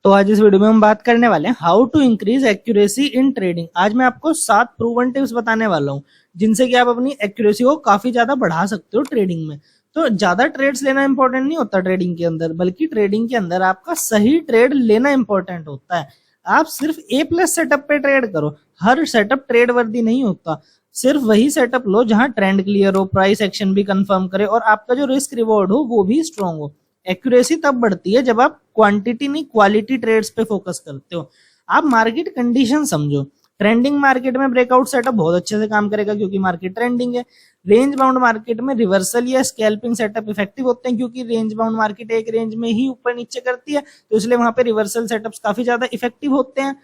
तो आज इस वीडियो में हम बात करने वाले हैं how to increase accuracy in trading. आज मैं आपको 7 प्रूवन टिप्स बताने वाला हूं जिनसे कि आप अपनी एक्यूरेसी को काफी ज्यादा बढ़ा सकते हो ट्रेडिंग में। तो ज्यादा ट्रेड्स लेना इंपॉर्टेंट नहीं होता ट्रेडिंग के अंदर, बल्कि ट्रेडिंग के अंदर आपका सही ट्रेड लेना इंपॉर्टेंट होता है। आप सिर्फ A+ सेटअप पे ट्रेड करो, हर सेटअप ट्रेड वर्दी नहीं होता। सिर्फ वही सेटअप लो जहां ट्रेंड क्लियर हो, प्राइस एक्शन भी कंफर्म करे और आपका जो रिस्क रिवॉर्ड हो वो भी स्ट्रांग हो। एक्यूरेसी तब बढ़ती है जब आप क्वांटिटी नहीं क्वालिटी ट्रेड्स पे फोकस करते हो। आप मार्केट कंडीशन समझो। ट्रेंडिंग मार्केट में ब्रेकआउट सेटअप बहुत अच्छे से काम करेगा क्योंकि मार्केट ट्रेंडिंग है। रेंज बाउंड मार्केट में रिवर्सल या स्कैल्पिंग सेटअप इफेक्टिव होते हैं क्योंकि रेंज बाउंड मार्केट एक रेंज में ही ऊपर नीचे करती है, तो इसलिए वहां पे रिवर्सल सेटअप्स काफी ज्यादा इफेक्टिव होते हैं।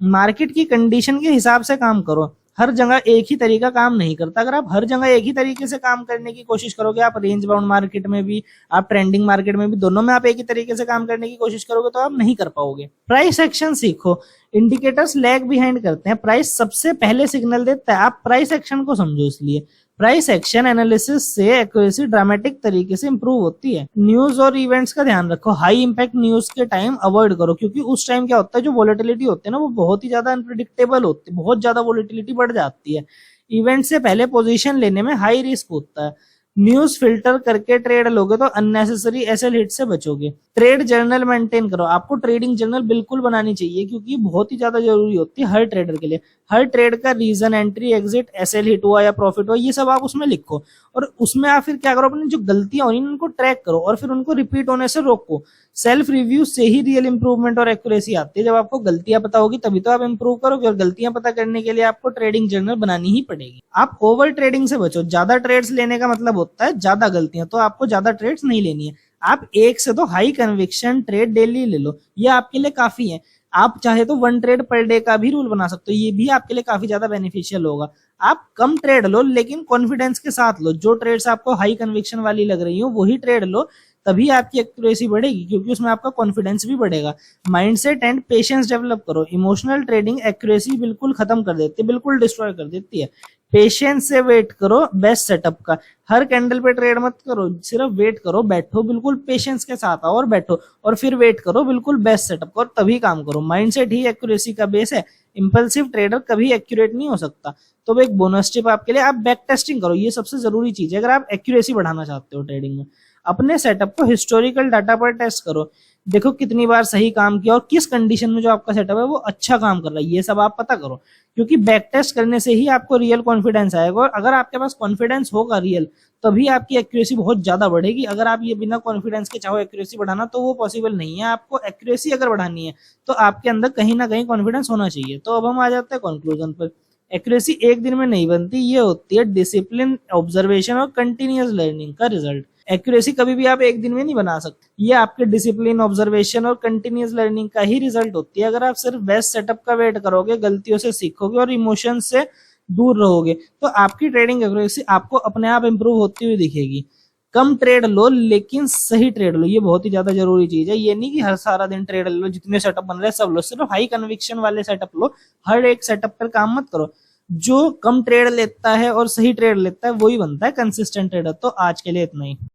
मार्केट की कंडीशन के हिसाब से काम करो, हर जगह एक ही तरीका काम नहीं करता। अगर आप हर जगह एक ही तरीके से काम करने की कोशिश करोगे, आप रेंज बाउंड मार्केट में भी, आप ट्रेंडिंग मार्केट में भी, दोनों में आप एक ही तरीके से काम करने की कोशिश करोगे तो आप नहीं कर पाओगे। प्राइस एक्शन सीखो। इंडिकेटर्स लैग बिहाइंड करते हैं, प्राइस सबसे पहले सिग्नल देता है। आप प्राइस एक्शन को समझो। इसलिए प्राइस एक्शन एनालिसिस से एक्यूरेसी ड्रामेटिक तरीके से इंप्रूव होती है। न्यूज और इवेंट्स का ध्यान रखो। हाई इंपैक्ट न्यूज के टाइम अवॉइड करो क्योंकि उस टाइम क्या होता है, जो वोलेटिलिटी होती है ना वो बहुत ही ज्यादा अनप्रिडिक्टेबल होती है, बहुत ज्यादा वोलेटिलिटी बढ़ जाती है। इवेंट से पहले पोजीशन लेने में हाई रिस्क होता है। न्यूज फिल्टर करके ट्रेड लोगे तो अननेसेसरी एसएल हिट से बचोगे। ट्रेड जर्नल मेंटेन करो। आपको ट्रेडिंग जर्नल बिल्कुल बनानी चाहिए क्योंकि बहुत ही ज्यादा जरूरी होती है हर ट्रेडर के लिए। हर ट्रेड का reason, entry, exit, SL hit हुआ या प्रॉफिट हुआ, ये सब आप उसमें लिखो और उसमें आप फिर क्या करो, अपनी जो गलतियां हो रही उनको ट्रैक करो और फिर उनको रिपीट होने से रोको। सेल्फ रिव्यू से ही रियल इंप्रूवमेंट और एक्यूरेसी आती है। जब आपको गलतियां पता होगी तभी तो आप इंप्रूव करोगे और गलतियां पता करने के लिए आपको ट्रेडिंग जर्नल बनानी ही पड़ेगी। आप ओवर ट्रेडिंग से बचो। ज्यादा ट्रेड्स लेने का मतलब होता है ज्यादा गलतियां, तो आपको ज्यादा ट्रेड्स नहीं लेनी है। आप एक से दो हाई कन्विक्शन ट्रेड डेली ले लो, ये आपके लिए काफी है। आप चाहे तो 1 ट्रेड पर डे का भी रूल बना सकते हो, ये भी आपके लिए काफी ज्यादा बेनिफिशियल होगा। आप कम ट्रेड लो लेकिन कॉन्फिडेंस के साथ लो। जो ट्रेड्स आपको हाई कन्विक्शन वाली लग रही हो वही ट्रेड लो, तभी आपकी एक्यूरेसी बढ़ेगी क्योंकि उसमें आपका कॉन्फिडेंस भी बढ़ेगा। माइंडसेट एंड पेशेंस डेवलप करो। इमोशनल ट्रेडिंग एक्यूरेसी बिल्कुल खत्म कर देती है, बिल्कुल डिस्ट्रॉय कर देती है। पेशेंस से वेट करो बेस्ट सेटअप का। हर कैंडल पे ट्रेड मत करो, सिर्फ वेट करो, बैठो, बिल्कुल पेशेंस के साथ आओ और बैठो और फिर वेट करो बिल्कुल बेस्ट सेटअप का और तभी काम करो। माइंडसेट ही एक्यूरेसी का बेस है। इंपल्सिव ट्रेडर कभी एक्यूरेट नहीं हो सकता। तो एक बोनस टिप आपके लिए, आप बैक टेस्टिंग करो, ये सबसे जरूरी चीज है अगर आप एक्यूरेसी बढ़ाना चाहते हो ट्रेडिंग में। अपने सेटअप को हिस्टोरिकल डाटा पर टेस्ट करो, देखो कितनी बार सही काम किया और किस कंडीशन में जो आपका सेटअप है वो अच्छा काम कर रहा है, ये सब आप पता करो क्योंकि बैक टेस्ट करने से ही आपको रियल कॉन्फिडेंस आएगा और अगर आपके पास कॉन्फिडेंस होगा रियल तभी आपकी एक्यूरेसी बहुत ज्यादा बढ़ेगी। अगर आप ये बिना कॉन्फिडेंस के चाहो एक्यूरेसी बढ़ाना तो वो पॉसिबल नहीं है। आपको एक्यूरेसी अगर बढ़ानी है तो आपके अंदर कहीं ना कहीं कॉन्फिडेंस होना चाहिए। तो अब हम आ जाते हैं कंक्लूजन पर। एक्यूरेसी एक दिन में नहीं बनती, ये होती है डिसिप्लिन, ऑब्जर्वेशन और कंटिन्यूअस लर्निंग का रिजल्ट। एक्यूरेसी कभी भी आप एक दिन में नहीं बना सकते, ये आपके डिसिप्लिन, ऑब्जर्वेशन और कंटिन्यूअस लर्निंग का ही रिजल्ट होती है। अगर आप सिर्फ बेस्ट सेटअप का वेट करोगे, गलतियों से सीखोगे और इमोशन से दूर रहोगे तो आपकी ट्रेडिंग एक्यूरेसी आपको अपने आप इंप्रूव होती हुई दिखेगी। कम ट्रेड लो लेकिन सही ट्रेड लो, ये बहुत ही ज्यादा जरूरी चीज है। ये नहीं कि हर सारा दिन ट्रेड लो, जितने सेटअप बन रहे सब लो, सिर्फ हाई कन्विक्शन वाले सेटअप लो। हर एक सेटअप पर काम मत करो। जो कम ट्रेड लेता है और सही ट्रेड लेता है वही बनता है कंसिस्टेंट ट्रेडर। तो आज के लिए इतना ही।